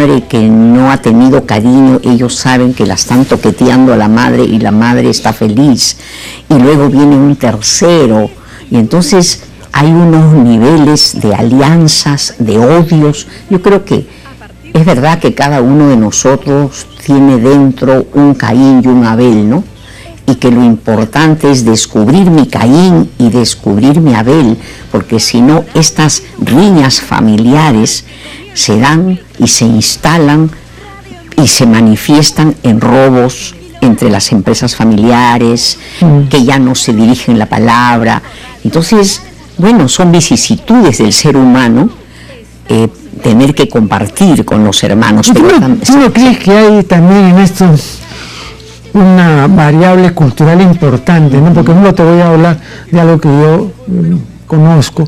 madre que no ha tenido cariño, ellos saben que la están toqueteando a la madre y la madre está feliz. Y luego viene un tercero, y entonces hay unos niveles de alianzas, de odios. Yo creo que es verdad que cada uno de nosotros tiene dentro un Caín y un Abel, ¿no? Y que lo importante es descubrir mi Caín y descubrir mi Abel, porque si no, estas riñas familiares se dan y se instalan y se manifiestan en robos entre las empresas familiares, que ya no se dirigen la palabra. Entonces, bueno, son vicisitudes del ser humano, tener que compartir con los hermanos. ¿Tú no crees que hay también en esto una variable cultural importante, ¿no? Porque no te voy a hablar de algo que yo conozco,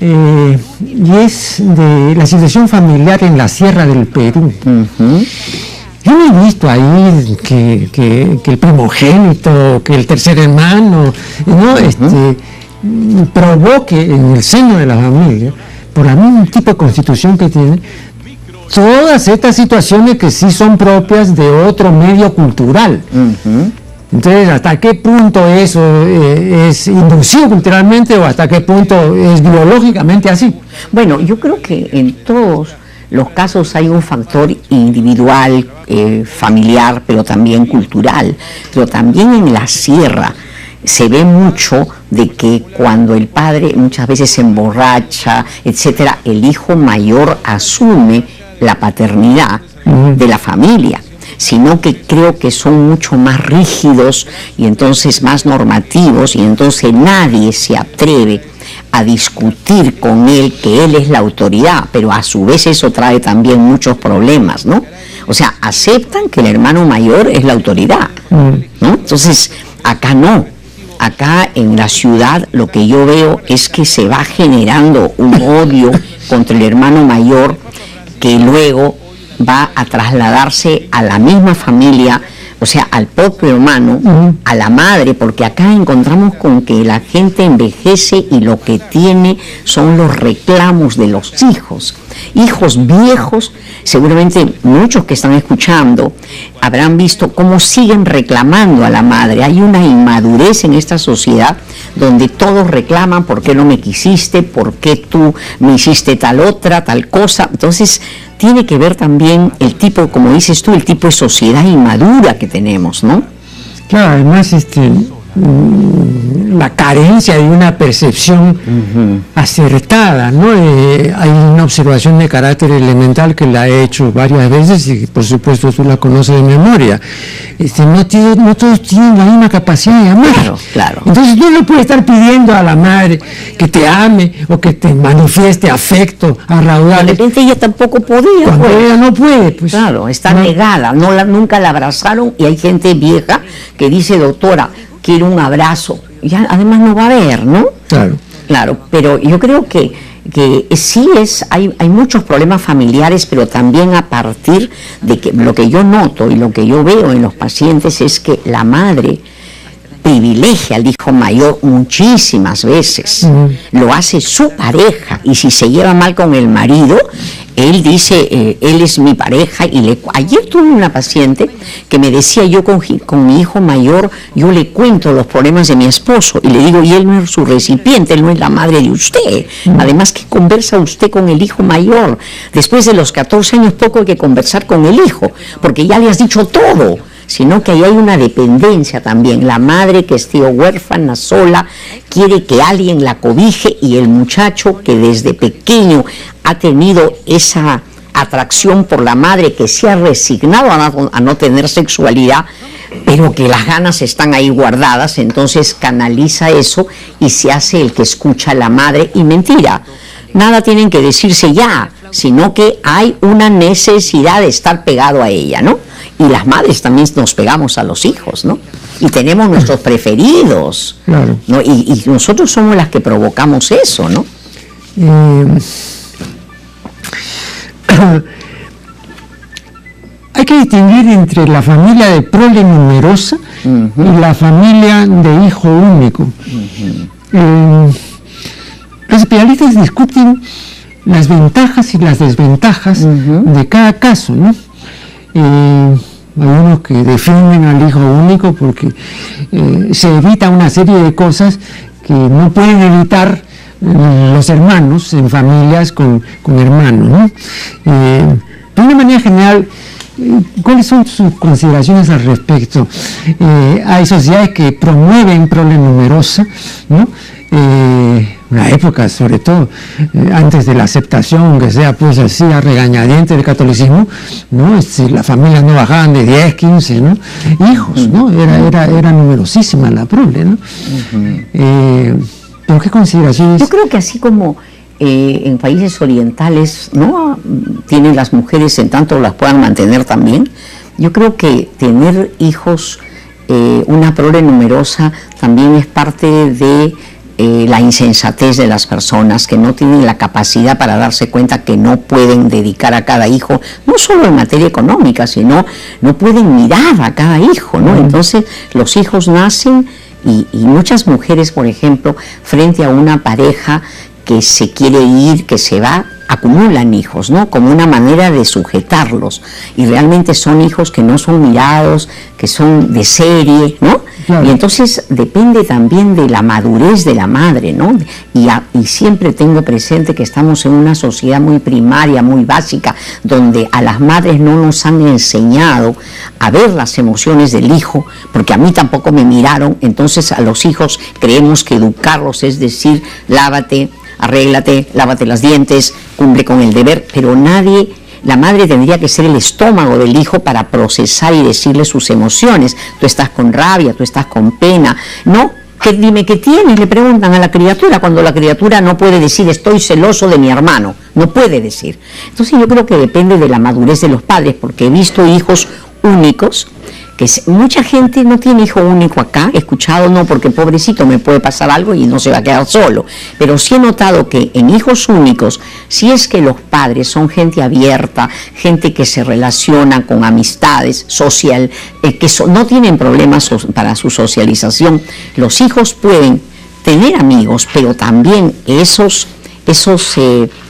y es de la situación familiar en la Sierra del Perú. Yo no he visto ahí que el primogénito, que el tercer hermano, ¿no? Provoque en el seno de la familia, por el mismo tipo de constitución que tiene, todas estas situaciones que sí son propias de otro medio cultural. Entonces, ¿hasta qué punto eso es inducido culturalmente o hasta qué punto es biológicamente así? Bueno, yo creo que en todos los casos hay un factor individual, familiar, pero también cultural. Pero también en la sierra se ve mucho de que cuando el padre muchas veces se emborracha, etcétera, el hijo mayor asume la paternidad de la familia, sino que creo que son mucho más rígidos y entonces más normativos, y entonces nadie se atreve a discutir con él que él es la autoridad, pero a su vez eso trae también muchos problemas, ¿no? O sea, aceptan que el hermano mayor es la autoridad, ¿no? Entonces, acá no. Acá en la ciudad lo que yo veo es que se va generando un odio contra el hermano mayor que luego va a trasladarse a la misma familia, o sea, al propio hermano, a la madre, porque acá encontramos con que la gente envejece y lo que tiene son los reclamos de los hijos. Hijos viejos, seguramente muchos que están escuchando habrán visto cómo siguen reclamando a la madre. Hay una inmadurez en esta sociedad donde todos reclaman por qué no me quisiste, por qué tú me hiciste tal otra, tal cosa. Entonces, tiene que ver también el tipo, como dices tú, el tipo de sociedad inmadura que tenemos, ¿no? Claro, además la carencia de una percepción acertada, ¿no? Hay una observación de carácter elemental que la he hecho varias veces y por supuesto tú la conoces de memoria. No todos tienen la misma capacidad de amar. Claro, claro. Entonces tú no puedes estar pidiendo a la madre que te ame o que te manifieste afecto a raudal. De repente ella tampoco podía. Cuando ella no puede, pues. Claro, está negada, nunca la abrazaron, y hay gente vieja que dice, doctora, quiero un abrazo. Ya además no va a haber, ¿no? Claro. Claro, pero yo creo que sí hay muchos problemas familiares, pero también a partir de que lo que yo noto y lo que yo veo en los pacientes es que la madre privilegia al hijo mayor muchísimas veces, lo hace su pareja, y si se lleva mal con el marido, él dice, él es mi pareja, y ayer tuve una paciente que me decía, yo con mi hijo mayor, yo le cuento los problemas de mi esposo, y le digo, y él no es su recipiente, él no es la madre de usted, además, ¿qué conversa usted con el hijo mayor? Después de los 14 años poco hay que conversar con el hijo, porque ya le has dicho todo, sino que ahí hay una dependencia también. La madre que esté huérfana, sola, quiere que alguien la cobije, y el muchacho que desde pequeño ha tenido esa atracción por la madre, que se ha resignado a no tener sexualidad, pero que las ganas están ahí guardadas, entonces canaliza eso y se hace el que escucha a la madre. Y mentira, nada tienen que decirse ya, sino que hay una necesidad de estar pegado a ella, ¿no? Y las madres también nos pegamos a los hijos, ¿no? Y tenemos nuestros preferidos, claro, ¿no? Y nosotros somos las que provocamos eso, ¿no? Hay que distinguir entre la familia de prole numerosa y la familia de hijo único. Los especialistas discuten las ventajas y las desventajas de cada caso, ¿no? Hay unos que defienden al hijo único porque se evita una serie de cosas que no pueden evitar los hermanos en familias con hermanos, ¿no? De una manera general, ¿cuáles son sus consideraciones al respecto? Hay sociedades que promueven prole numerosa, ¿no? Una época, sobre todo, antes de la aceptación, aunque sea pues así a regañadientes del catolicismo, ¿no? Las familias no bajaban de 10, 15, ¿no? Hijos, ¿no? Era numerosísima la prole, ¿no? ¿Pero qué consideraciones? Yo creo que así como en países orientales, ¿no?, tienen las mujeres en tanto las puedan mantener también, yo creo que tener hijos, una prole numerosa, también es parte de la insensatez de las personas que no tienen la capacidad para darse cuenta que no pueden dedicar a cada hijo, no solo en materia económica, sino no pueden mirar a cada hijo, ¿no? Entonces los hijos nacen y muchas mujeres, por ejemplo, frente a una pareja que se quiere ir, que se va, acumulan hijos, ¿no? Como una manera de sujetarlos, y realmente son hijos que no son mirados, que son de serie, ¿no? Claro. Y entonces depende también de la madurez de la madre, ¿no? Y siempre tengo presente que estamos en una sociedad muy primaria, muy básica, donde a las madres no nos han enseñado a ver las emociones del hijo, porque a mí tampoco me miraron. Entonces a los hijos creemos que educarlos es decir, lávate, arréglate, lávate los dientes, cumple con el deber, pero la madre tendría que ser el estómago del hijo para procesar y decirle sus emociones. Tú estás con rabia, tú estás con pena, ¿no? Dime qué tienes, le preguntan a la criatura, cuando la criatura no puede decir estoy celoso de mi hermano, no puede decir. Entonces yo creo que depende de la madurez de los padres, porque he visto hijos únicos, que mucha gente no tiene hijo único acá, he escuchado, no, porque pobrecito me puede pasar algo y no se va a quedar solo, pero sí he notado que en hijos únicos, si es que los padres son gente abierta, gente que se relaciona con amistades, social, no tienen problemas para su socialización, los hijos pueden tener amigos, pero también esos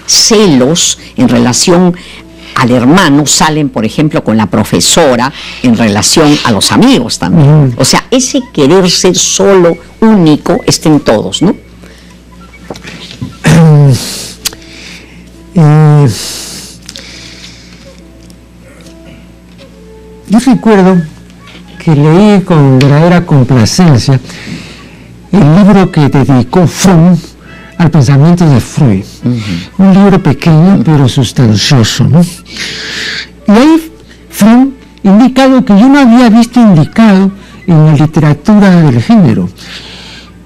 celos en relación al hermano salen, por ejemplo, con la profesora en relación a los amigos también. O sea, ese querer ser solo, único, está en todos, ¿no? Yo recuerdo que leí con verdadera complacencia el libro que dedicó Fromm al pensamiento de Freud, un libro pequeño pero sustancioso, ¿no? Y ahí Fromm indica algo que yo no había visto indicado en la literatura del género,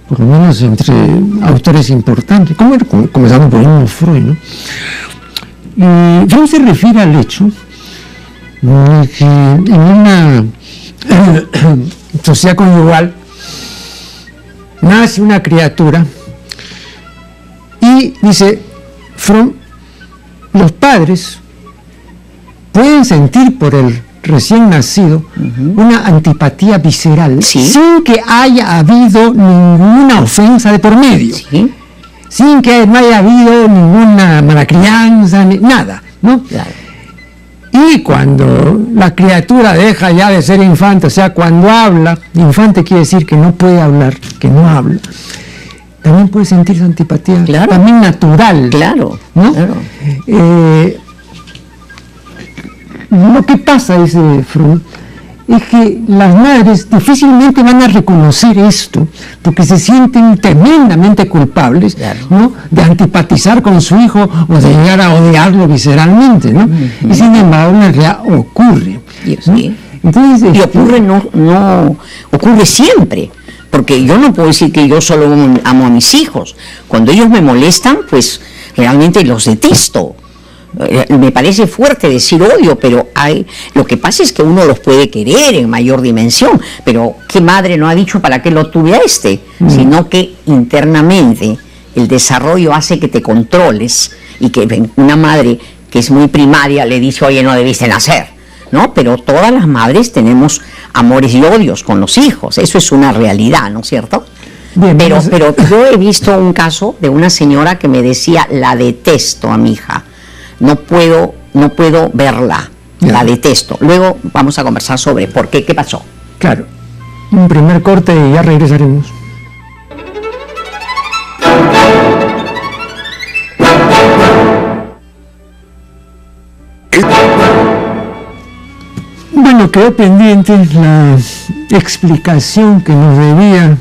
por lo menos entre autores importantes, comenzando por uno Freud, ¿no? Y Fromm se refiere al hecho de que en una sociedad conyugal nace una criatura. Y dice Fromm, los padres pueden sentir por el recién nacido una antipatía visceral, sin que haya habido ninguna ofensa de por medio, sin que no haya habido ninguna mala crianza, nada, ¿no? Claro. Y cuando la criatura deja ya de ser infante, o sea, cuando habla, infante quiere decir que no puede hablar, que no habla, también puede sentir antipatía, claro, también natural. Claro, ¿no? Claro. Lo que pasa, dice Fromm, es que las madres difícilmente van a reconocer esto, porque se sienten tremendamente culpables, claro, ¿no?, de antipatizar con su hijo o de llegar a odiarlo visceralmente, ¿no? Y sin embargo, en realidad ocurre. ¿No? Entonces, y ocurre, no ocurre siempre. Porque yo no puedo decir que yo solo amo a mis hijos. Cuando ellos me molestan, pues realmente los detesto. Me parece fuerte decir odio, pero lo que pasa es que uno los puede querer en mayor dimensión. Pero ¿qué madre no ha dicho para qué lo tuve a este? Sino que internamente el desarrollo hace que te controles y que una madre que es muy primaria le dice, oye, no debiste nacer, ¿no? Pero todas las madres tenemos amores y odios con los hijos, eso es una realidad, ¿no es cierto? Bien, pero yo he visto un caso de una señora que me decía, la detesto a mi hija, no puedo verla, la detesto. Luego vamos a conversar sobre por qué pasó. Claro, un primer corte y ya regresaremos. Bueno, quedó pendiente la explicación que nos debía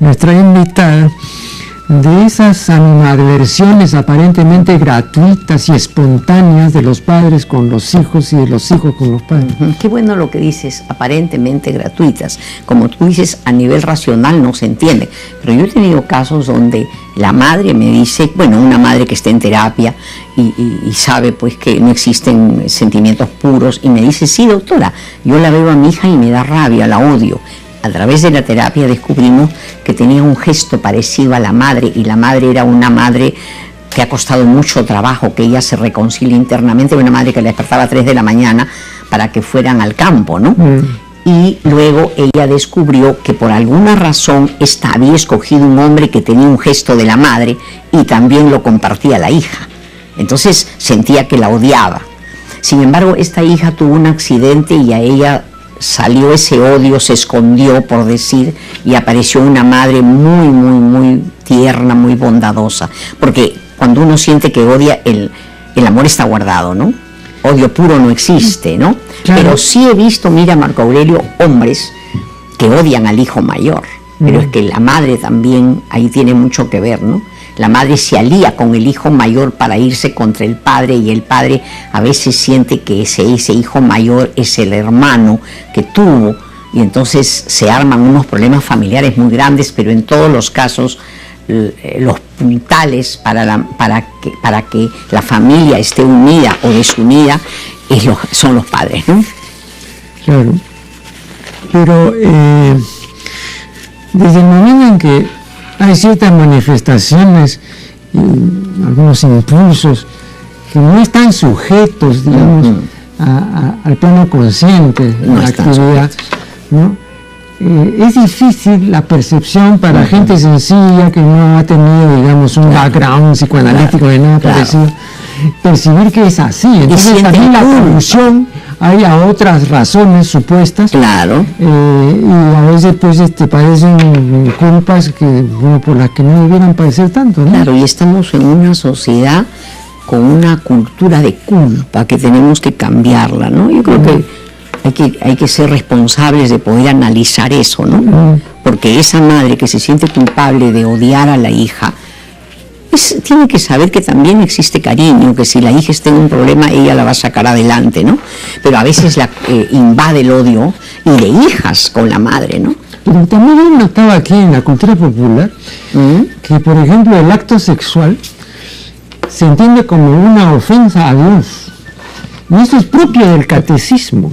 nuestra invitada de esas animadversiones aparentemente gratuitas y espontáneas de los padres con los hijos y de los hijos con los padres. Qué bueno lo que dices, aparentemente gratuitas. Como tú dices, a nivel racional no se entiende. Pero yo he tenido casos donde la madre me dice, bueno, una madre que está en terapia y sabe pues que no existen sentimientos puros, y me dice, sí, doctora, yo la veo a mi hija y me da rabia, la odio. A través de la terapia descubrimos que tenía un gesto parecido a la madre, y la madre era una madre que ha costado mucho trabajo que ella se reconcilie internamente, una madre que la despertaba a 3 de la mañana para que fueran al campo, ¿no? Y luego ella descubrió que por alguna razón esta había escogido un hombre que tenía un gesto de la madre y también lo compartía la hija. Entonces sentía que la odiaba. Sin embargo, esta hija tuvo un accidente y a ella salió ese odio, se escondió, por decir, y apareció una madre muy, muy, muy tierna, muy bondadosa. Porque cuando uno siente que odia, el amor está guardado, ¿no? Odio puro no existe, ¿no? Claro. Pero sí he visto, mira, Marco Aurelio, hombres que odian al hijo mayor. Pero es que la madre también ahí tiene mucho que ver, ¿no? La madre se alía con el hijo mayor para irse contra el padre, y el padre a veces siente que ese hijo mayor es el hermano que tuvo, y entonces se arman unos problemas familiares muy grandes. Pero en todos los casos los puntales para que la familia esté unida o desunida son los padres, ¿no? Claro, pero desde el momento en que hay ciertas manifestaciones y algunos impulsos que no están sujetos, digamos, al plano consciente de la actividad, ¿no? Es difícil la percepción para gente sencilla que no ha tenido, digamos, un background psicoanalítico de nada parecido, percibir que es así. Entonces también la solución hay a otras razones supuestas, y a veces pues padecen culpas por las que no debieran padecer tanto, ¿no? Claro, y estamos en una sociedad con una cultura de culpa que tenemos que cambiarla, ¿no? Yo creo que hay que ser responsables de poder analizar eso, ¿no? Porque esa madre que se siente culpable de odiar a la hija, tiene que saber que también existe cariño, que si la hija está en un problema, ella la va a sacar adelante, ¿no? Pero a veces invade el odio, y de hijas con la madre, ¿no? Pero también he notado aquí en la cultura popular que, por ejemplo, el acto sexual se entiende como una ofensa a Dios. Y esto es propio del catecismo,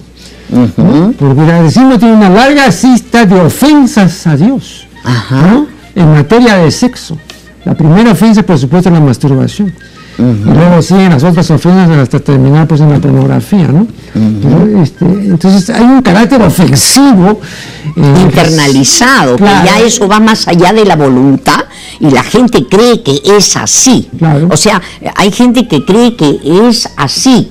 ¿no? Porque el catecismo tiene una larga lista de ofensas a Dios, ¿no? En materia de sexo. La primera ofensa, por supuesto, es la masturbación. Y luego siguen las otras ofensas hasta terminar pues en la pornografía, ¿no? Entonces hay un carácter ofensivo internalizado, claro, que ya eso va más allá de la voluntad, y la gente cree que es así. Claro. O sea, hay gente que cree que es así,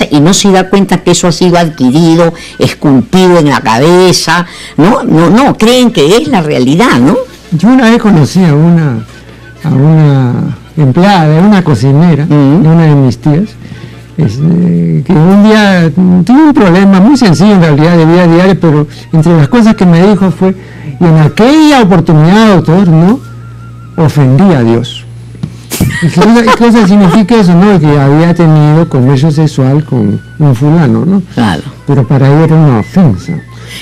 y no se da cuenta que eso ha sido adquirido, esculpido en la cabeza, no, creen que es la realidad, ¿no? Yo una vez conocí a una empleada, una cocinera de una de mis tías, que un día tuvo un problema muy sencillo en realidad de vida diaria, pero entre las cosas que me dijo fue, y en aquella oportunidad, doctor, ¿no?, ofendí a Dios. ¿Qué cosa significa eso? No, que había tenido comercio sexual con un fulano, ¿no? Claro. Pero para ella era una ofensa,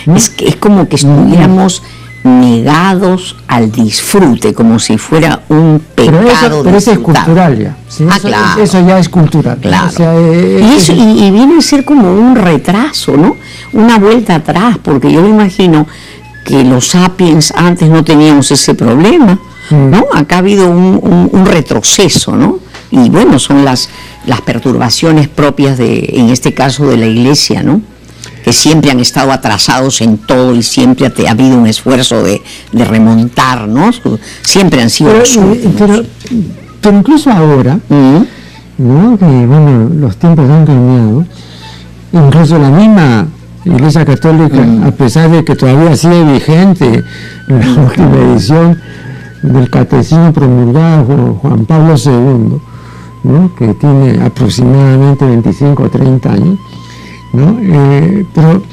¿no? Es como que estuviéramos negados al disfrute, como si fuera un pecado. Pero eso es cultural ya. ¿Sí? Claro. Eso ya es cultural. Claro. O sea, y viene a ser como un retraso, ¿no? Una vuelta atrás, porque yo me imagino que los sapiens antes no teníamos ese problema, ¿no? Acá ha habido un retroceso, ¿no? Y bueno, son las perturbaciones propias en este caso, de la Iglesia, ¿no? que siempre han estado atrasados en todo y siempre ha habido un esfuerzo de remontar, ¿no? Siempre han sido los últimos. Pero incluso ahora, ¿no? Que bueno, los tiempos han cambiado, incluso la misma Iglesia Católica, a pesar de que todavía sigue vigente la última edición del Catecismo promulgado por Juan Pablo II, ¿no? Que tiene aproximadamente 25 o 30 años, ¿no? Pero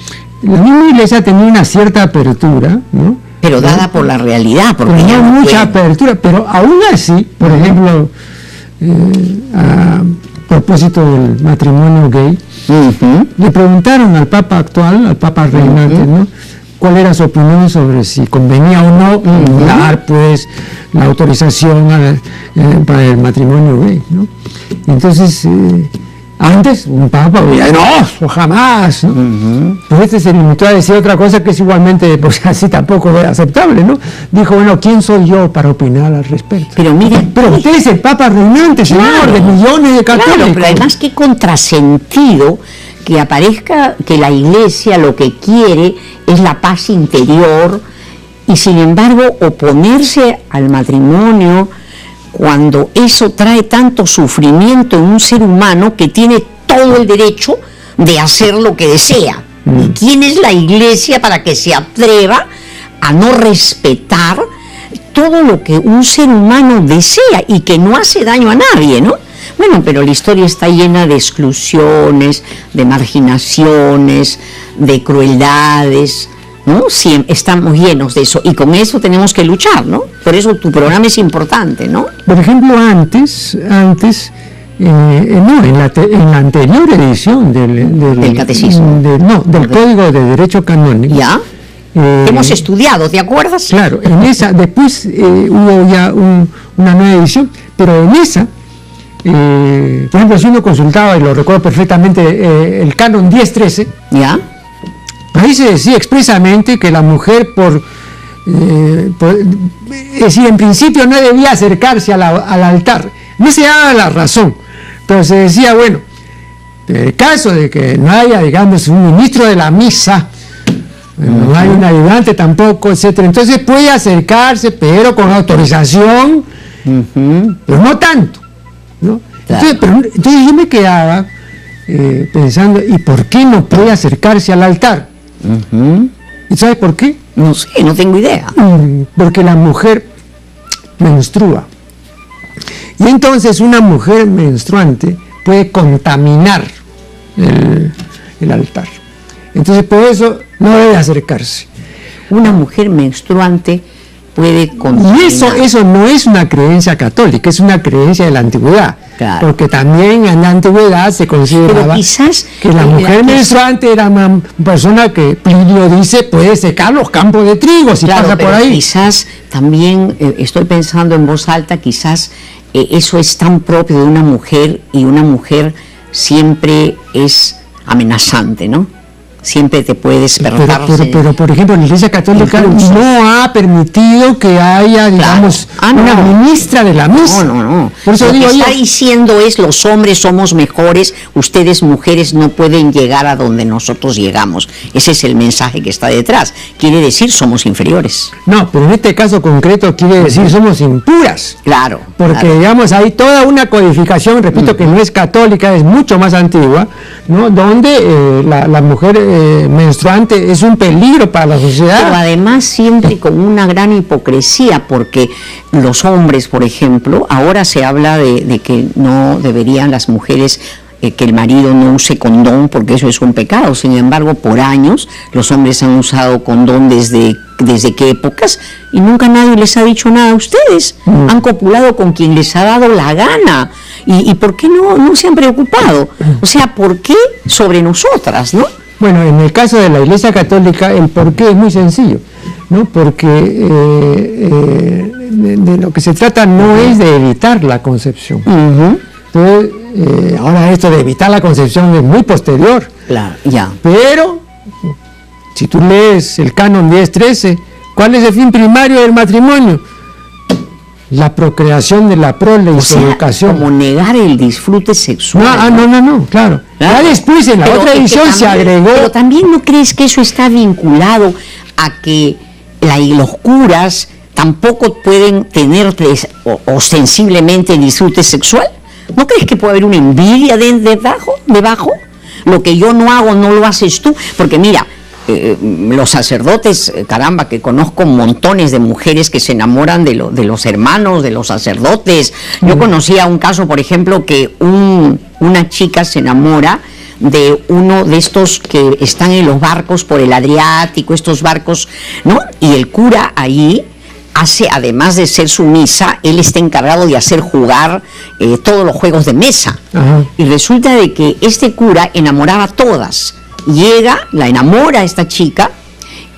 la misma Iglesia tenía una cierta apertura, ¿no? Pero dada por la realidad, porque pero no mucha apertura, pero aún así, por ejemplo, a propósito del matrimonio gay, le preguntaron al Papa actual, al Papa reinante, ¿no? cuál era su opinión sobre si convenía o no dar pues la autorización para el matrimonio gay, ¿no? Entonces antes un papa decía no, jamás, ¿no? Pues este se limitó a decir otra cosa que es igualmente pues así tampoco aceptable, ¿no? Dijo, bueno, ¿quién soy yo para opinar al respecto? Pero mire, pero usted es el papa reinante, señor, claro, de millones de católicos. Claro, pero además qué contrasentido que aparezca que la Iglesia lo que quiere es la paz interior y sin embargo oponerse al matrimonio cuando eso trae tanto sufrimiento en un ser humano que tiene todo el derecho de hacer lo que desea. ¿Y quién es la Iglesia para que se atreva a no respetar todo lo que un ser humano desea y que no hace daño a nadie, ¿no? Bueno, pero la historia está llena de exclusiones, de marginaciones, de crueldades, ¿no? Sí, estamos llenos de eso y con eso tenemos que luchar, ¿no? Por eso tu programa es importante, ¿no? Por ejemplo, antes en la anterior edición del Catecismo. Del Código de Derecho Canónico. ¿Ya? Hemos estudiado, ¿te acuerdas? Claro, en esa, después hubo ya una nueva edición, pero en esa, por ejemplo, si uno consultaba, y lo recuerdo perfectamente, el canon 1013, ¿ya? Ahí se decía expresamente que la mujer es decir, en principio no debía acercarse al altar. No se daba la razón, pero se decía, bueno, en el caso de que no haya, digamos, un ministro de la misa, no hay un ayudante tampoco, etcétera, entonces puede acercarse, pero con autorización, pero no tanto, ¿no? Claro. Entonces yo me quedaba pensando, ¿y por qué no puede acercarse al altar? ¿Y sabes por qué? No sé, no tengo idea. Porque la mujer menstrua. Y entonces una mujer menstruante puede contaminar el altar. Entonces por eso no debe acercarse. Una mujer menstruante puede contaminar. Y eso no es una creencia católica, es una creencia de la antigüedad. Claro. Porque también en la antigüedad se consideraba que la mujer menstruante era una persona que Plinio dice puede secar los campos de trigo si claro, pasa por ahí. Quizás también estoy pensando en voz alta, quizás eso es tan propio de una mujer y una mujer siempre es amenazante, ¿no? Siempre te puede despertar. Pero, por ejemplo, la Iglesia Católica no ha permitido que haya, digamos, una ministra de la misa. No. Por eso lo digo que está diciendo es, los hombres somos mejores, ustedes mujeres no pueden llegar a donde nosotros llegamos. Ese es el mensaje que está detrás. Quiere decir, somos inferiores. No, pero en este caso concreto quiere decir, somos impuras. Claro. Porque, digamos, hay toda una codificación, repito, que no es católica, es mucho más antigua, ¿no? Donde la mujer menstruante es un peligro para la sociedad. Pero además siempre con una gran hipocresía, porque los hombres, por ejemplo, ahora se habla de que no deberían las mujeres, que el marido no use condón porque eso es un pecado. Sin embargo, por años los hombres han usado condón desde qué épocas y nunca nadie les ha dicho nada a ustedes. Han copulado con quien les ha dado la gana. ¿Y por qué no se han preocupado? O sea, ¿por qué sobre nosotras, no? Bueno, en el caso de la Iglesia Católica el porqué es muy sencillo, ¿no? Porque de lo que se trata no es de evitar la concepción. Entonces, ahora esto de evitar la concepción es muy posterior. Claro, ya. Pero, si tú lees el canon 1013, ¿cuál es el fin primario del matrimonio? la procreación de la prole y su educación. Como negar el disfrute sexual. No, claro. Ya después en la otra edición se agregó. Pero también no crees que eso está vinculado a que los curas tampoco pueden tener ostensiblemente disfrute sexual. ¿No crees que puede haber una envidia debajo? Lo que yo no hago, no lo haces tú. Porque mira, los sacerdotes, caramba, que conozco montones de mujeres que se enamoran de los hermanos, de los sacerdotes. Yo conocía un caso, por ejemplo, que una chica se enamora de uno de estos que están en los barcos por el Adriático, estos barcos, ¿no? Y el cura ahí hace, además de ser sumisa, él está encargado de hacer jugar todos los juegos de mesa. Ajá. Y resulta de que este cura enamoraba a todas. Llega, la enamora a esta chica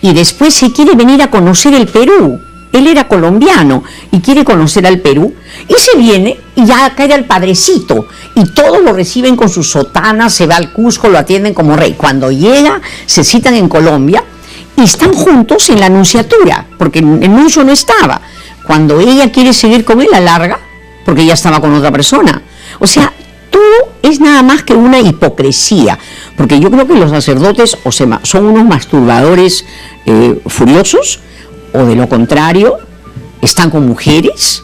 y después se quiere venir a conocer el Perú. Él era colombiano y quiere conocer al Perú y se viene y ya cae al padrecito y todos lo reciben con sus sotanas, se va al Cusco, lo atienden como rey. Cuando llega, se citan en Colombia y están juntos en la nunciatura, porque el nuncio no estaba. Cuando ella quiere seguir con él, la larga, porque ella estaba con otra persona. O sea, todo es nada más que una hipocresía, porque yo creo que los sacerdotes son unos masturbadores furiosos, o de lo contrario, están con mujeres,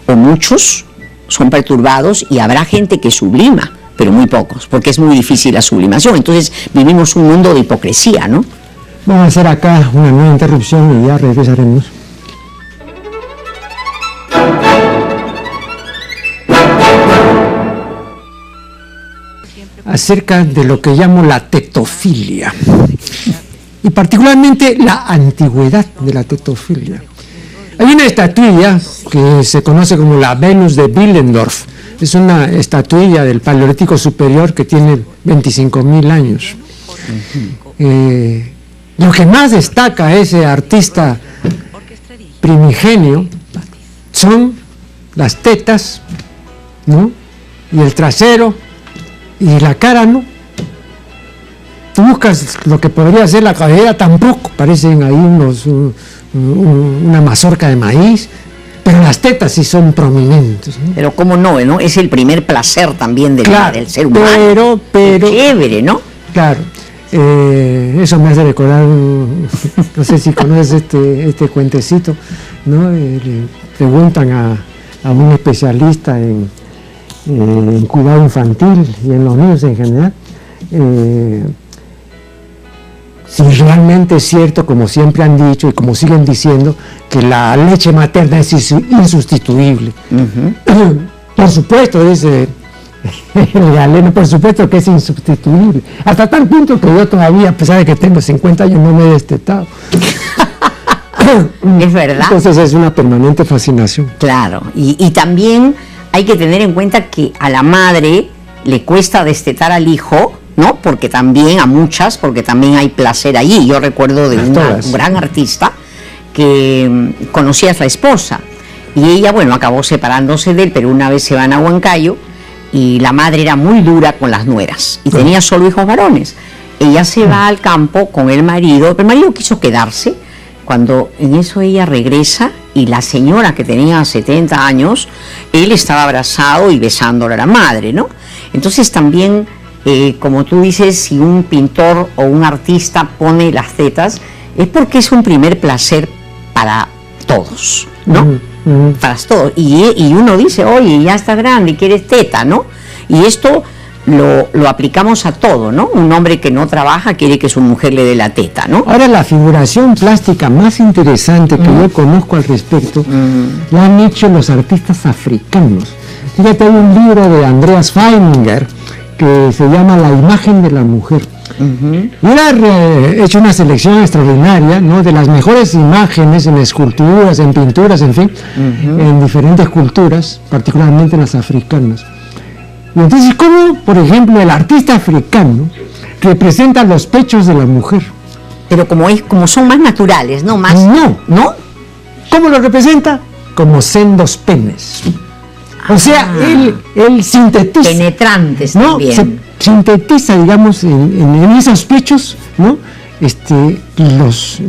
o muchos son perturbados, y habrá gente que sublima, pero muy pocos, porque es muy difícil la sublimación. Entonces vivimos un mundo de hipocresía, ¿no? Vamos a hacer acá una nueva interrupción y ya regresaremos. Acerca de lo que llamo la tetofilia, y particularmente la antigüedad de la tetofilia. Hay una estatuilla que se conoce como la Venus de Willendorf. Es una estatuilla del Paleolítico Superior que tiene 25.000 años. Lo que más destaca a ese artista primigenio son las tetas, ¿no? Y el trasero y la cara, ¿no? Tú buscas lo que podría ser la cabellera, tampoco, parecen ahí una mazorca de maíz, pero las tetas sí son prominentes, ¿no? Pero cómo no, ¿no? Es el primer placer también del ser humano. Pero chévere, ¿no? Claro. Eso me hace recordar, no sé si conoces este cuentecito, ¿no? Le preguntan a un especialista en cuidado infantil y en los niños en general, si realmente es cierto, como siempre han dicho y como siguen diciendo, que la leche materna es insustituible. Por supuesto, dice el galeno, por supuesto que es insustituible, hasta tal punto que yo todavía, a pesar de que tengo 50 años, no me he destetado. Es verdad. Entonces es una permanente fascinación. Claro, y también hay que tener en cuenta que a la madre le cuesta destetar al hijo, ¿no? Porque también porque también hay placer allí. Yo recuerdo de un gran artista que conocía a su esposa y ella, bueno, acabó separándose de él, pero una vez se van a Huancayo y la madre era muy dura con las nueras y tenía solo hijos varones. Ella se va al campo con el marido, pero el marido quiso quedarse. Cuando en eso ella regresa y la señora que tenía 70 años, él estaba abrazado y besándole a la madre, ¿no? Entonces también, como tú dices, si un pintor o un artista pone las tetas, es porque es un primer placer para todos, ¿no? Para todos. Y uno dice, oye, ya estás grande y quieres teta, ¿no? Y esto lo aplicamos a todo, ¿no? Un hombre que no trabaja quiere que su mujer le dé la teta, ¿no? Ahora, la figuración plástica más interesante que yo conozco al respecto la han hecho los artistas africanos. Fíjate, hay un libro de Andreas Feininger que se llama La imagen de la mujer. Y él ha hecho una selección extraordinaria, ¿no? De las mejores imágenes en esculturas, en pinturas, en fin, en diferentes culturas, particularmente las africanas. Y entonces, ¿cómo, por ejemplo, el artista africano representa los pechos de la mujer? Pero como son más naturales, ¿no? Más. No. ¿Cómo lo representa? Como sendos penes. O sea, él sintetiza. Penetrantes, ¿no? También. Se sintetiza, digamos, en esos pechos, ¿no?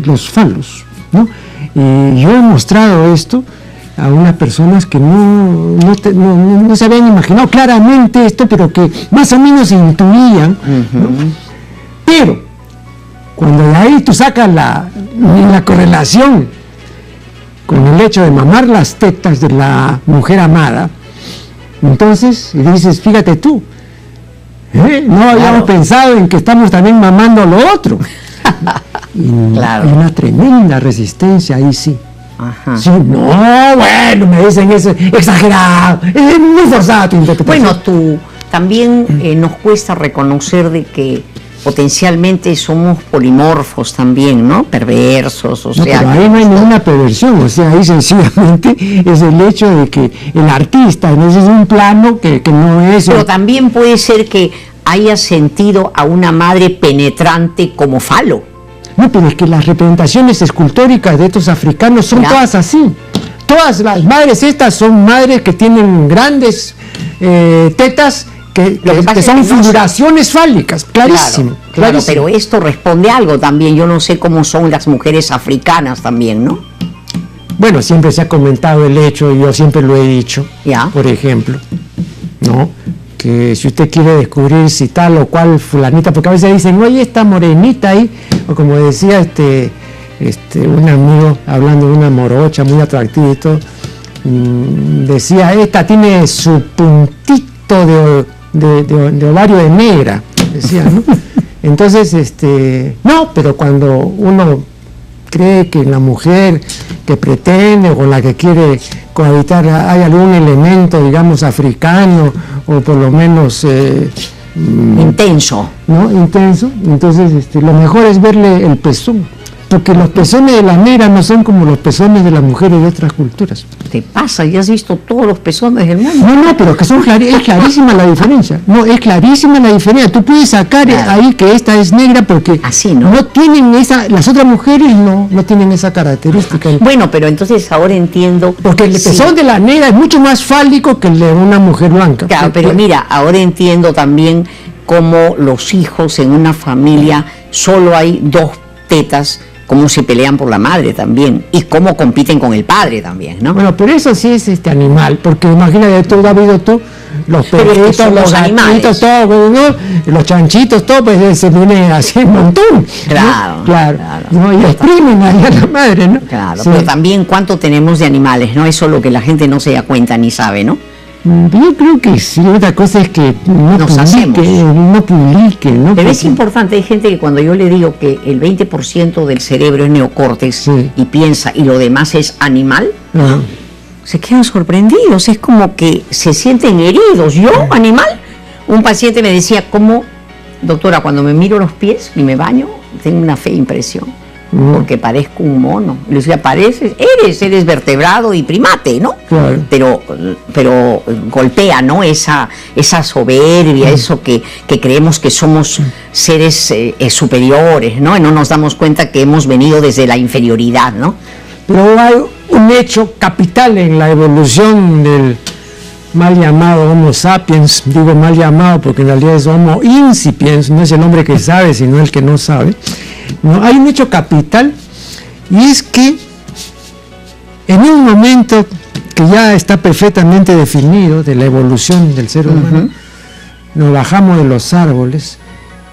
Los falos, ¿no? Y yo he mostrado esto a unas personas que no se habían imaginado claramente esto, pero que más o menos intuían, ¿no? Pero cuando de ahí tú sacas la correlación con el hecho de mamar las tetas de la mujer amada, entonces dices, fíjate tú, no habíamos pensado en que estamos también mamando lo otro. Hay una tremenda resistencia ahí, sí. Ajá. Sí, no, bueno, me dicen eso, exagerado, es muy forzada tu interpretación. Bueno, tú también nos cuesta reconocer de que potencialmente somos polimorfos también, ¿no? Perversos, o sea... Pero ahí no hay ninguna perversión, o sea, ahí sencillamente es el hecho de que el artista, en ese es un plano que no es... Pero también puede ser que haya sentido a una madre penetrante como falo. No, pero es que las representaciones escultóricas de estos africanos son todas así. Todas las madres estas son madres que tienen grandes tetas que son figuraciones fálicas, clarísimo. Claro, pero esto responde a algo también. Yo no sé cómo son las mujeres africanas también, ¿no? Bueno, siempre se ha comentado el hecho, y yo siempre lo he dicho, por ejemplo, ¿no? Que si usted quiere descubrir si tal o cual fulanita, porque a veces dicen, oye, esta morenita ahí, o como decía un amigo hablando de una morocha muy atractiva y todo, decía, esta tiene su puntito de ovario de negra, decía, ¿no? Entonces, no, pero cuando uno cree que en la mujer que pretende o con la que quiere cohabitar hay algún elemento, digamos, africano, o por lo menos intenso, ¿no? Intenso, entonces lo mejor es verle el pezón, porque los pezones de las negras no son como los pezones de las mujeres de otras culturas. ¿Te pasa? ¿Ya has visto todos los pezones del mundo? No, pero que es clarísima la diferencia. No, es clarísima la diferencia. Tú puedes sacar ahí que esta es negra porque así, ¿no? No tienen las otras mujeres no tienen esa característica. Bueno, pero entonces ahora entiendo. Porque el pezón de la negra es mucho más fálico que el de una mujer blanca. Claro, pero mira, ahora entiendo también cómo los hijos en una familia solo hay dos tetas, cómo se pelean por la madre también y cómo compiten con el padre también, ¿no? Bueno, pero eso sí es animal, porque imagínate tú, David, los perritos, los gatitos, todo, ¿no? Los chanchitos, todo, pues se viene así un montón. Claro. ¿no? Y exprimen ahí a la madre, ¿no? Claro, sí. Pero también cuánto tenemos de animales, ¿no? Eso es lo que la gente no se da cuenta ni sabe, ¿no? Yo creo que sí, otra cosa es que no publique, ¿no? Pero es importante, hay gente que cuando yo le digo que el 20% del cerebro es neocórtex y piensa y lo demás es animal, se quedan sorprendidos, es como que se sienten heridos. ¿Yo, animal? Un paciente me decía, ¿cómo, doctora, cuando me miro los pies y me baño, tengo una fea impresión? Porque parezco un mono. Le decía, eres vertebrado y primate, ¿no? Claro. Pero golpea, ¿no? Esa soberbia, eso que creemos que somos seres superiores, ¿no? Y no nos damos cuenta que hemos venido desde la inferioridad, ¿no? Pero hay un hecho capital en la evolución del mal llamado Homo sapiens, digo mal llamado porque en realidad es Homo incipiens, no es el hombre que sabe, sino el que no sabe. No, hay un hecho capital, y es que en un momento que ya está perfectamente definido de la evolución del ser humano, nos bajamos de los árboles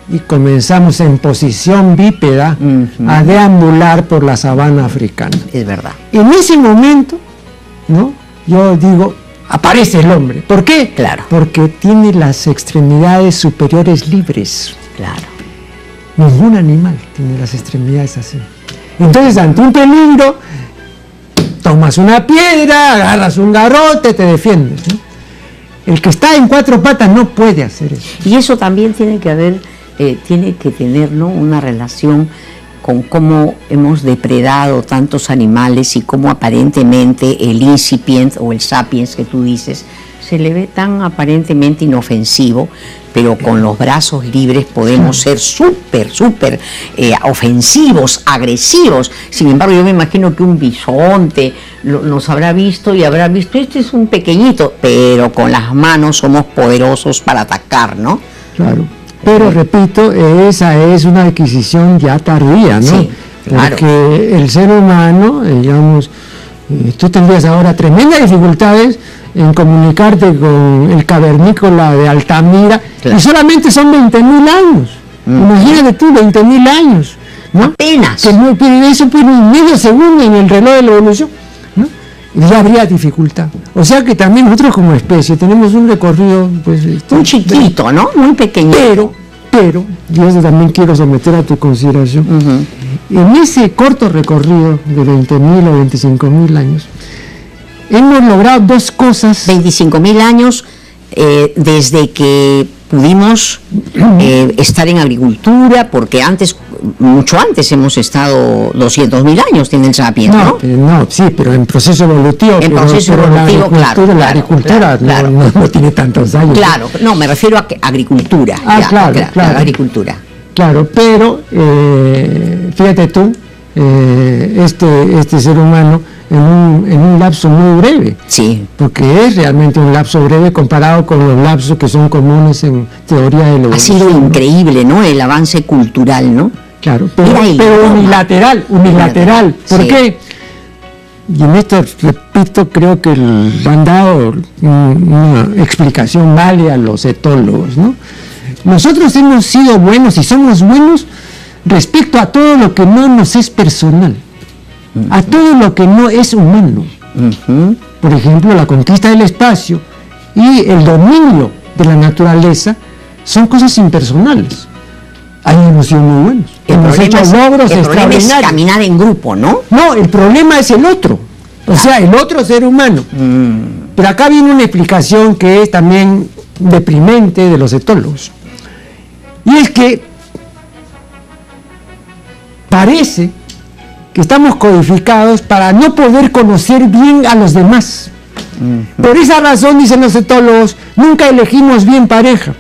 y comenzamos en posición bípeda a deambular por la sabana africana. Es verdad. En ese momento, ¿no? Yo digo, aparece el hombre. ¿Por qué? Claro. Porque tiene las extremidades superiores libres. Claro. Ningún animal tiene las extremidades así. Entonces, ante un peligro, tomas una piedra, agarras un garrote, te defiendes, ¿no? El que está en cuatro patas no puede hacer eso. Y eso también tiene que tener, ¿no?, una relación con cómo hemos depredado tantos animales y cómo aparentemente el incipient o el sapiens que tú dices se le ve tan aparentemente inofensivo, pero con los brazos libres podemos ser súper ofensivos, agresivos. Sin embargo, yo me imagino que un bisonte nos habrá visto y habrá visto, este es un pequeñito, pero con las manos somos poderosos para atacar, ¿no? Claro, pero repito, esa es una adquisición ya tardía, ¿no? Sí, claro. Porque el ser humano, digamos, Tú tendrías ahora tremendas dificultades en comunicarte con el cavernícola de Altamira, claro. Y solamente son 20.000 años. Imagínate tú, 20.000 años, ¿no? Apenas. Que no tiene eso pues ni medio segundo en el reloj de la evolución, ¿no? Y ya habría dificultad. O sea que también nosotros como especie tenemos un recorrido pues muy chiquito, ¿no? Muy pequeño. Pero, yo eso también quiero someter a tu consideración, en ese corto recorrido de 20.000 o 25.000 años, hemos logrado dos cosas. 25.000 años desde que pudimos estar en agricultura, porque antes, mucho antes hemos estado 200.000 años, tiene el Sapiens, ¿no? No, sí, pero en proceso evolutivo. En proceso evolutivo, la agricultura no tiene tantos años. Claro, no, me refiero a agricultura. Claro. Agricultura. Claro, pero fíjate tú, este ser humano en un lapso muy breve, sí, porque es realmente un lapso breve comparado con los lapsos que son comunes en teoría de la evolución. Ha sido increíble, ¿no? El avance cultural, ¿no? Claro, pero unilateral. ¿Por sí. qué? Y en esto, repito, creo que han dado una explicación válida a los etólogos, ¿no? Nosotros hemos sido buenos y somos buenos respecto a todo lo que no nos es personal, a todo lo que no es humano. Por ejemplo, la conquista del espacio y el dominio de la naturaleza son cosas impersonales. Ahí hemos sido muy buenos. Hemos hecho logros extraordinarios. El problema es caminar en grupo, ¿no? No, el problema es el otro. O sea, el otro ser humano. Pero acá viene una explicación que es también deprimente de los etólogos. Y es que parece que estamos codificados para no poder conocer bien a los demás. Por esa razón, dicen los etólogos, nunca elegimos bien pareja.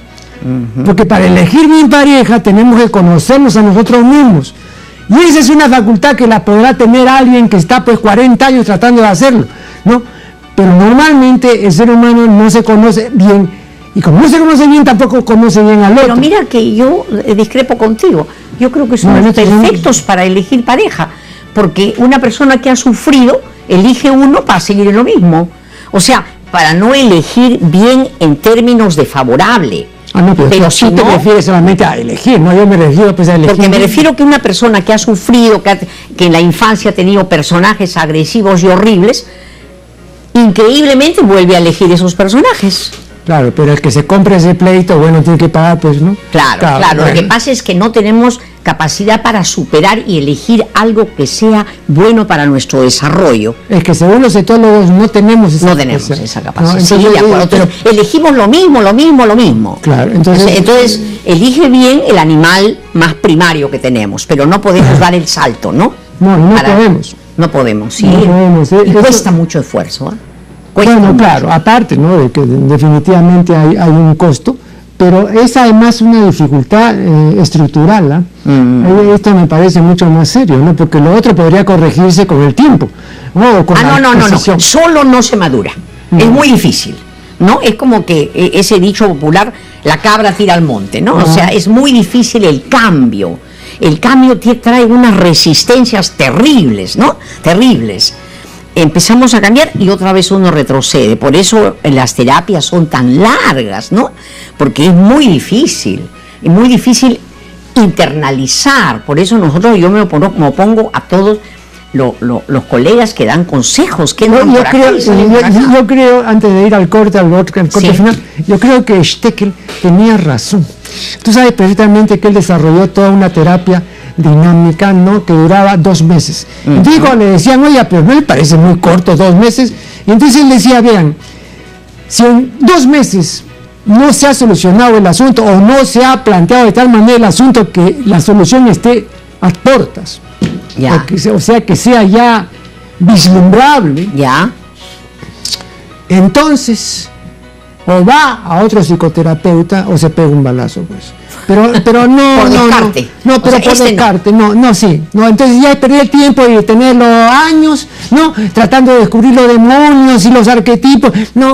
Porque para elegir bien pareja tenemos que conocernos a nosotros mismos. Y esa es una facultad que la podrá tener alguien que está pues 40 años tratando de hacerlo, ¿no? Pero normalmente el ser humano no se conoce bien. Y como no se conoce bien, tampoco conoce bien al otro. Pero mira que yo discrepo contigo. Yo creo que son perfectos para elegir pareja. Porque una persona que ha sufrido, elige uno para seguir en lo mismo. O sea, para no elegir bien en términos de favorable. Pero si tú te refieres solamente a elegir, ¿no? Yo me refiero pues a elegir. Porque me refiero que una persona que ha sufrido, que en la infancia ha tenido personajes agresivos y horribles, increíblemente vuelve a elegir esos personajes. Claro, pero el que se compre ese pleito, bueno, tiene que pagar, pues, ¿no? Claro. Bueno. Lo que pasa es que no tenemos capacidad para superar y elegir algo que sea bueno para nuestro desarrollo. Es que según los etólogos no tenemos esa capacidad. No, entonces, pero elegimos lo mismo. Claro, entonces elige bien el animal más primario que tenemos, pero no podemos dar el salto, ¿no? No podemos. No podemos, sí. No podemos, y cuesta mucho esfuerzo, ¿eh? Bueno, claro, aparte, ¿no?, de que definitivamente hay un costo, pero es además una dificultad estructural, Esto me parece mucho más serio, ¿no?, porque lo otro podría corregirse con el tiempo, ¿no? O con no, solo no se madura, es muy difícil, ¿no? Es como que ese dicho popular, la cabra tira al monte, ¿no? O sea, es muy difícil el cambio trae unas resistencias terribles, ¿no? Terribles. Empezamos a cambiar y otra vez uno retrocede. Por eso las terapias son tan largas, ¿no? Porque es muy difícil internalizar. Por eso yo me opongo a todos los colegas que dan consejos. Yo creo, antes de ir al corte sí. Final, yo creo que Stekel tenía razón. Tú sabes perfectamente que él desarrolló toda una terapia dinámica, ¿no?, que duraba 2 meses. Entonces cuando le decían, oye, pero no le parece muy corto 2 meses, y entonces él decía, vean, si en 2 meses no se ha solucionado el asunto o no se ha planteado de tal manera el asunto que la solución esté a puertas, o sea que sea ya vislumbrable, entonces o va a otro psicoterapeuta o se pega un balazo, pues. Pero no, por descarte. No, pero por descarte, entonces ya perdí el tiempo de tenerlo años, ¿no?, tratando de descubrir los demonios y los arquetipos,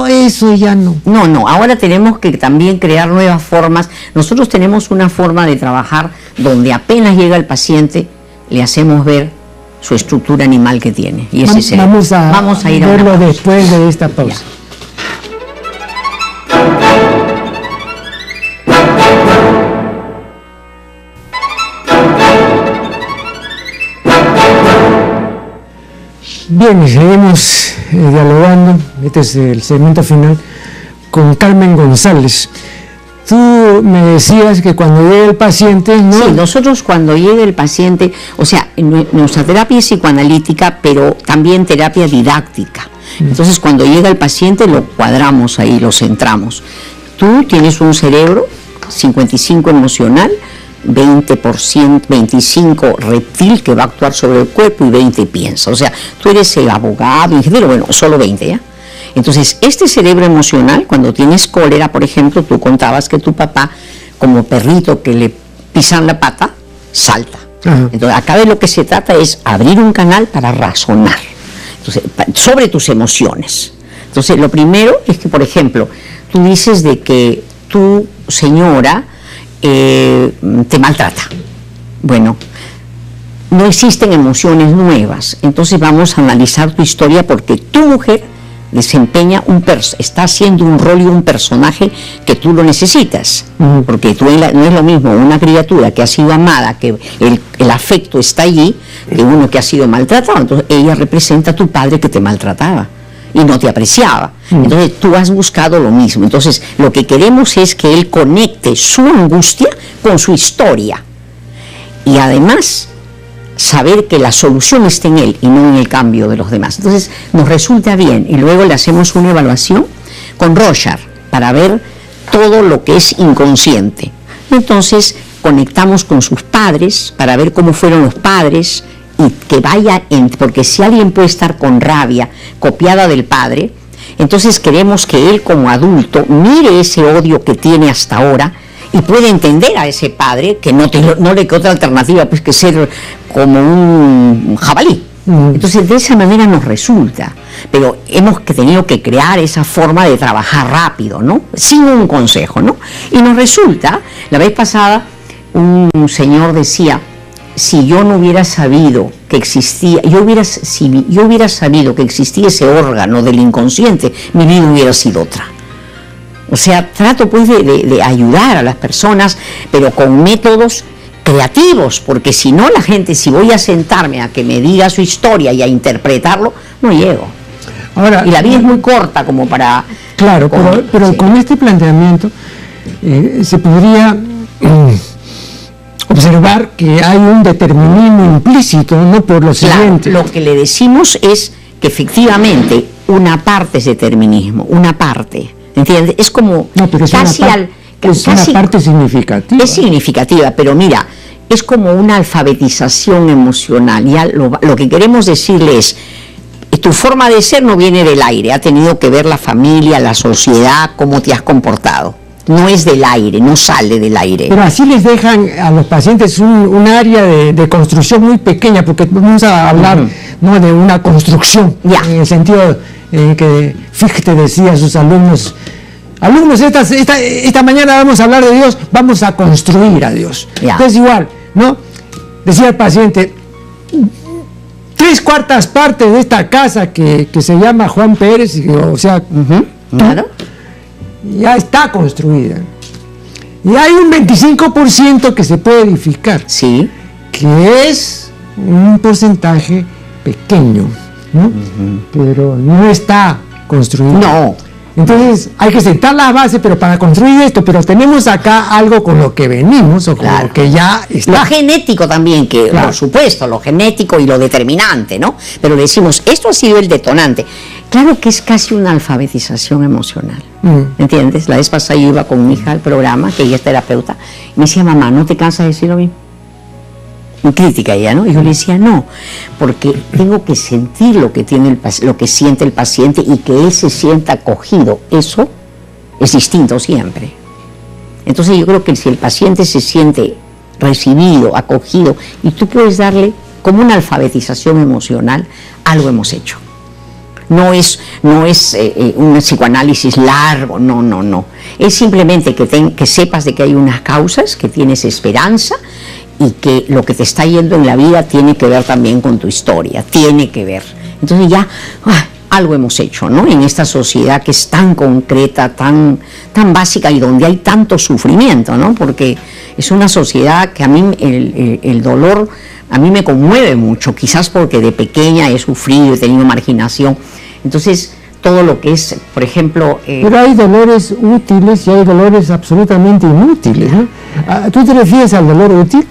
eso ya no. No, ahora tenemos que también crear nuevas formas. Nosotros tenemos una forma de trabajar donde apenas llega el paciente, le hacemos ver su estructura animal que tiene. Y ese es vamos a ir verlo después de esta pausa. Ya. Bien, seguimos dialogando, este es el segmento final, con Carmen González. Tú me decías que cuando llega el paciente, ¿no? Sí, nosotros cuando llega el paciente, o sea, nuestra terapia es psicoanalítica, pero también terapia didáctica. Entonces, cuando llega el paciente, lo cuadramos ahí, lo centramos. Tú tienes un cerebro, 55 emocional, 20%, 25 reptil que va a actuar sobre el cuerpo y 20 piensa. O sea, tú eres el abogado, ingeniero, bueno, solo 20, ¿ya? Entonces, este cerebro emocional, cuando tienes cólera, por ejemplo, tú contabas que tu papá, como perrito que le pisan la pata, salta. Ajá. Entonces, acá de lo que se trata es abrir un canal para razonar, entonces, sobre tus emociones. Entonces, lo primero es que, por ejemplo, tú dices de que tu señora te maltrata. Bueno, no existen emociones nuevas, entonces vamos a analizar tu historia porque tu mujer desempeña está haciendo un rol y un personaje que tú lo necesitas, porque no es lo mismo una criatura que ha sido amada, que el afecto está allí, que uno que ha sido maltratado. Entonces ella representa a tu padre que te maltrataba y no te apreciaba. Entonces tú has buscado lo mismo. Entonces lo que queremos es que él conecte su angustia con su historia y además saber que la solución está en él y no en el cambio de los demás. Entonces nos resulta bien y luego le hacemos una evaluación con Rorschach para ver todo lo que es inconsciente. Entonces conectamos con sus padres para ver cómo fueron los padres y que vaya, porque si alguien puede estar con rabia copiada del padre, entonces queremos que él como adulto mire ese odio que tiene hasta ahora y puede entender a ese padre que no le queda otra alternativa pues que ser como un jabalí. Entonces de esa manera nos resulta, pero hemos tenido que crear esa forma de trabajar rápido, ¿no? Sin un consejo, ¿no? Y nos resulta, la vez pasada un señor decía, si yo no hubiera sabido que existía, si yo hubiera sabido que existía ese órgano del inconsciente, mi vida hubiera sido otra. O sea, trato pues de ayudar a las personas, pero con métodos creativos, porque si no la gente, si voy a sentarme a que me diga su historia y a interpretarlo, no llego. Ahora, y la vida es muy corta como para... Claro, pero sí. Con este planteamiento se podría observar que hay un determinismo implícito, ¿no? Por lo siguiente. Lo que le decimos es que efectivamente una parte es determinismo, una parte... ¿Entiendes? Es como casi una parte significativa. Es significativa, pero mira, es como una alfabetización emocional. Ya lo que queremos decirle es, tu forma de ser no viene del aire, ha tenido que ver la familia, la sociedad, cómo te has comportado. No es del aire, no sale del aire. Pero así les dejan a los pacientes un área de construcción muy pequeña, porque vamos a hablar no de una construcción, en el sentido que Fichte decía a sus alumnos, esta mañana vamos a hablar de Dios, vamos a construir a Dios. Entonces igual, ¿no? Decía el paciente, 3/4 partes de esta casa que se llama Juan Pérez, o sea, claro, ya está construida. Y hay un 25% que se puede edificar, sí, que es un porcentaje pequeño, ¿no? Pero no está construido. No. Entonces hay que sentar la base, pero para construir esto, pero tenemos acá algo con lo que venimos o con lo que ya está. Lo genético también, que por supuesto, lo genético y lo determinante, ¿no? Pero le decimos, esto ha sido el detonante. Claro que es casi una alfabetización emocional, ¿entiendes? La vez pasada yo iba con mi hija al programa, que ella es terapeuta, y me decía, mamá, ¿no te cansas de decir lo mismo? Muy crítica ella, ¿no? Y yo le decía, no, porque tengo que sentir lo que siente el paciente y que él se sienta acogido. Eso es distinto siempre. Entonces yo creo que si el paciente se siente recibido, acogido, y tú puedes darle como una alfabetización emocional, algo hemos hecho. No es un psicoanálisis largo, no. Es simplemente que sepas de que hay unas causas, que tienes esperanza, y que lo que te está yendo en la vida tiene que ver también con tu historia, tiene que ver. Entonces ya algo hemos hecho, ¿no? En esta sociedad que es tan concreta, tan básica y donde hay tanto sufrimiento, ¿no? Porque es una sociedad que a mí el dolor a mí me conmueve mucho, quizás porque de pequeña he sufrido, he tenido marginación. Entonces, todo lo que es, por ejemplo... Pero hay dolores útiles y hay dolores absolutamente inútiles, ¿no? ¿Tú te refieres al dolor útil?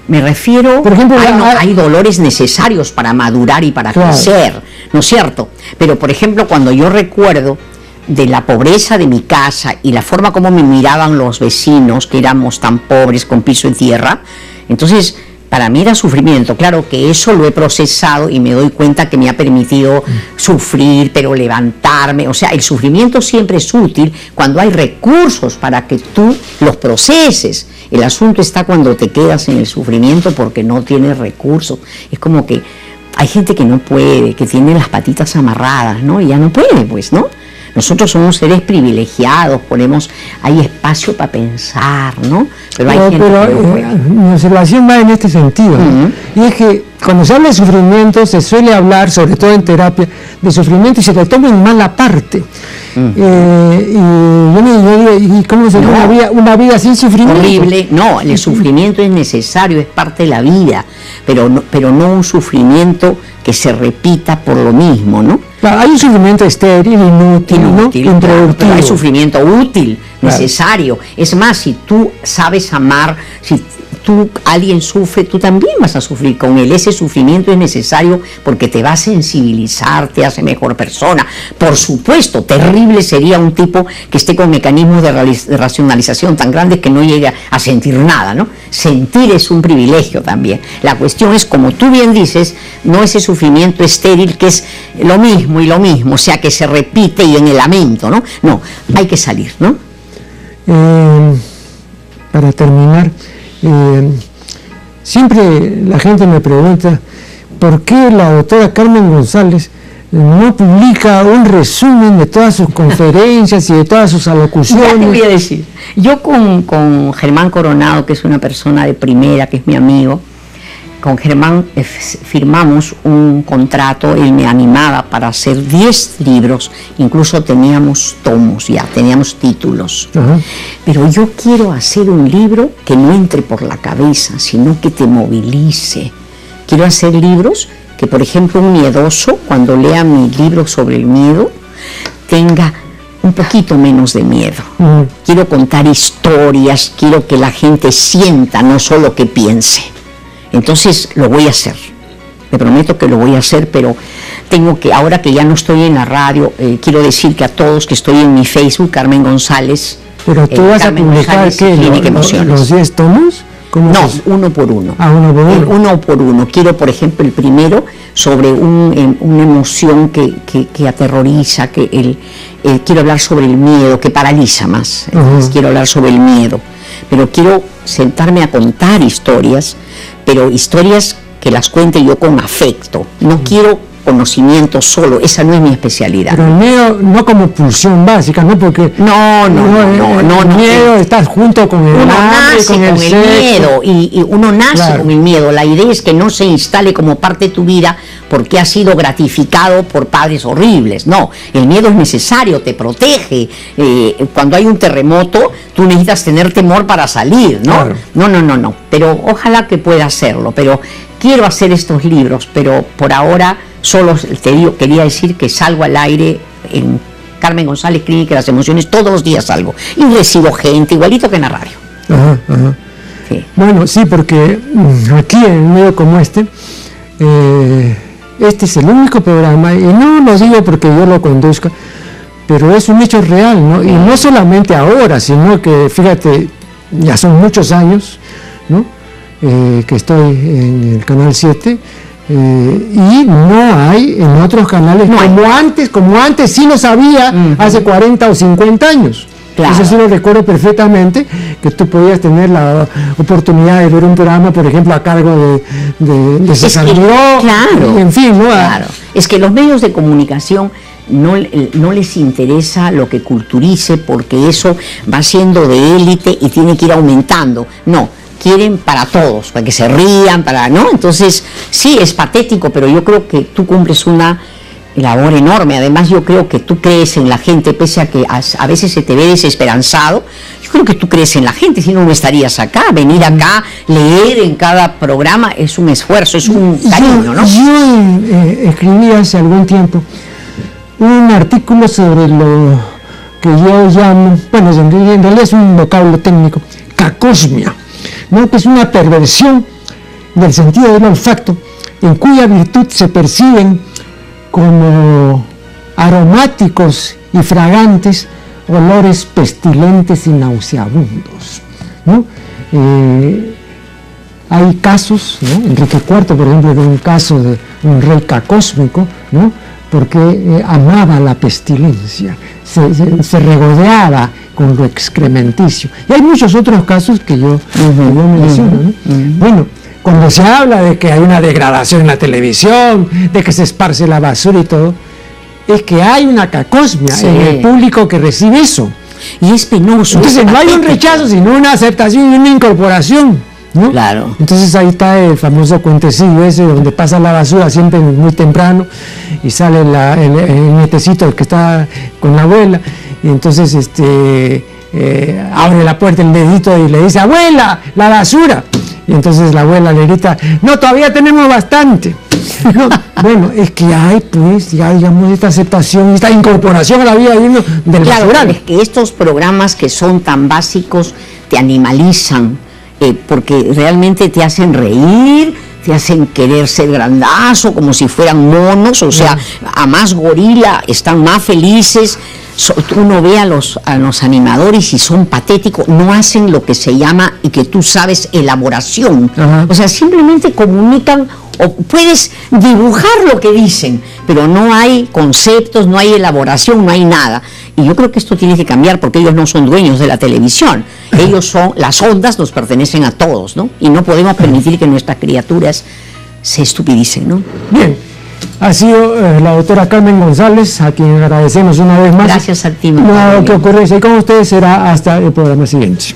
Me refiero, por ejemplo, hay dolores necesarios para madurar y para crecer, ¿no es cierto? Pero, por ejemplo, cuando yo recuerdo de la pobreza de mi casa y la forma como me miraban los vecinos, que éramos tan pobres con piso en tierra, entonces... Para mí era sufrimiento, claro que eso lo he procesado y me doy cuenta que me ha permitido sufrir, pero levantarme, o sea, el sufrimiento siempre es útil cuando hay recursos para que tú los proceses. El asunto está cuando te quedas en el sufrimiento porque no tienes recursos. Es como que hay gente que no puede, que tiene las patitas amarradas, ¿no? Y ya no puede, pues, ¿no? Nosotros somos seres privilegiados, hay espacio para pensar, ¿no? Pero hay gente que no puede. Mi observación va en este sentido, ¿no? Y es que cuando se habla de sufrimiento se suele hablar, sobre todo en terapia, de sufrimiento y se le toma en mala parte. Y yo digo, ¿y cómo se llama una vida sin sufrimiento? Horrible. No, el sufrimiento es necesario, es parte de la vida, pero no un sufrimiento que se repita por lo mismo, ¿no? Claro, hay un sufrimiento estéril, inútil, ¿no? Claro, pero hay sufrimiento útil, necesario. Claro. Es más, si tú sabes amar, si alguien sufre, tú también vas a sufrir con él. Ese sufrimiento es necesario porque te va a sensibilizar, te hace mejor persona. Por supuesto, terrible sería un tipo que esté con mecanismos de racionalización tan grandes que no llegue a sentir nada, ¿no? Sentir es un privilegio también. La cuestión es, como tú bien dices, no ese sufrimiento estéril que es lo mismo y lo mismo, o sea, que se repite y en el lamento, ¿no? No, hay que salir, ¿no? Para terminar, siempre la gente me pregunta por qué la doctora Carmen González no publica un resumen de todas sus conferencias y de todas sus alocuciones. Ya te voy a decir, yo con Germán Coronado, que es una persona de primera, que es mi amigo, con Germán firmamos un contrato, él me animaba para hacer 10 libros, incluso teníamos tomos ya, teníamos títulos. Pero yo quiero hacer un libro que no entre por la cabeza, sino que te movilice. Quiero hacer libros que, por ejemplo, un miedoso, cuando lea mi libro sobre el miedo, tenga un poquito menos de miedo. Quiero contar historias, quiero que la gente sienta, no solo que piense. Entonces lo voy a hacer, me prometo que lo voy a hacer, pero tengo que, ahora que ya no estoy en la radio, quiero decir que a todos que estoy en mi Facebook, Carmen González. Pero tú vas Carmen a publicar los 10 tomos. No, uno por uno. Uno por uno. Uno por uno. Quiero, por ejemplo, el primero sobre una emoción que aterroriza, quiero hablar sobre el miedo, que paraliza más. Quiero hablar sobre el miedo. Pero quiero sentarme a contar historias, pero historias que las cuente yo con afecto. No quiero conocimiento solo, esa no es mi especialidad. Pero el miedo no como pulsión básica, ¿no? Porque no, el miedo está junto con el hambre, con el miedo y uno nace con el miedo. La idea es que no se instale como parte de tu vida porque ha sido gratificado por padres horribles. No, el miedo es necesario, te protege. Cuando hay un terremoto, tú necesitas tener temor para salir, ¿no? Claro. No. Pero ojalá que pueda hacerlo. Pero quiero hacer estos libros, pero por ahora solo te digo, quería decir que salgo al aire en Carmen González, Clínica de las Emociones, todos los días salgo. Y recibo gente, igualito que en la radio. Sí. Bueno, sí, porque aquí en un medio como este es el único programa, y no lo digo porque yo lo conduzca, pero es un hecho real, ¿no? Y no solamente ahora, sino que, fíjate, ya son muchos años, ¿no? Que estoy en el Canal 7, y no hay en otros canales como antes sí los había hace 40 o 50 años. Claro. Eso sí lo recuerdo perfectamente, que tú podías tener la oportunidad de ver un programa, por ejemplo, a cargo de César Miró, claro, en fin, ¿no? Claro. Es que los medios de comunicación no les interesa lo que culturice, porque eso va siendo de élite y tiene que ir aumentando. No, quieren para todos, para que se rían, ¿no? Entonces, sí, es patético, pero yo creo que tú cumples una labor enorme. Además, yo creo que tú crees en la gente, pese a que a veces se te ve desesperanzado. Yo creo que tú crees en la gente, si no, no estarías acá. Venir acá, leer en cada programa es un esfuerzo, es un cariño, ¿no? Yo escribí hace algún tiempo un artículo sobre lo que yo llamo, bueno, en realidad es un vocablo técnico, cacosmia, ¿no? Que es una perversión del sentido del olfato, en cuya virtud se perciben como aromáticos y fragantes olores pestilentes y nauseabundos, ¿no? Hay casos, ¿no? Enrique IV, por ejemplo, de un caso de un rey cacósmico, ¿no? Porque amaba la pestilencia, se regodeaba con lo excrementicio. Y hay muchos otros casos que yo menciono, ¿no? Bueno, cuando se habla de que hay una degradación en la televisión, de que se esparce la basura y todo, es que hay una cacosmia en el público que recibe eso. Y es penoso. Entonces no hay un rechazo, sino una aceptación y una incorporación, ¿no? Claro. Entonces ahí está el famoso cuentecillo ese donde pasa la basura siempre muy temprano y sale el nietecito que está con la abuela y entonces abre la puerta el dedito y le dice: abuela, la basura. Y entonces la abuela le grita: no, todavía tenemos bastante. No, bueno, es que hay pues ya digamos esta aceptación, esta incorporación a la vida del basural. Es que estos programas que son tan básicos te animalizan, porque realmente te hacen reír, te hacen querer ser grandazo, como si fueran monos, o sea, a más gorila, están más felices. Uno ve a los animadores y son patéticos, no hacen lo que se llama, y que tú sabes, elaboración. Ajá. O sea, simplemente comunican, o puedes dibujar lo que dicen, pero no hay conceptos, no hay elaboración, no hay nada. Y yo creo que esto tiene que cambiar, porque ellos no son dueños de la televisión, ellos son, las ondas nos pertenecen a todos, ¿no? Y no podemos permitir que nuestras criaturas se estupidicen, ¿no? Bien. Ha sido la doctora Carmen González, a quien agradecemos una vez más. Gracias a ti, Lo que ocurre y con ustedes será hasta el programa siguiente.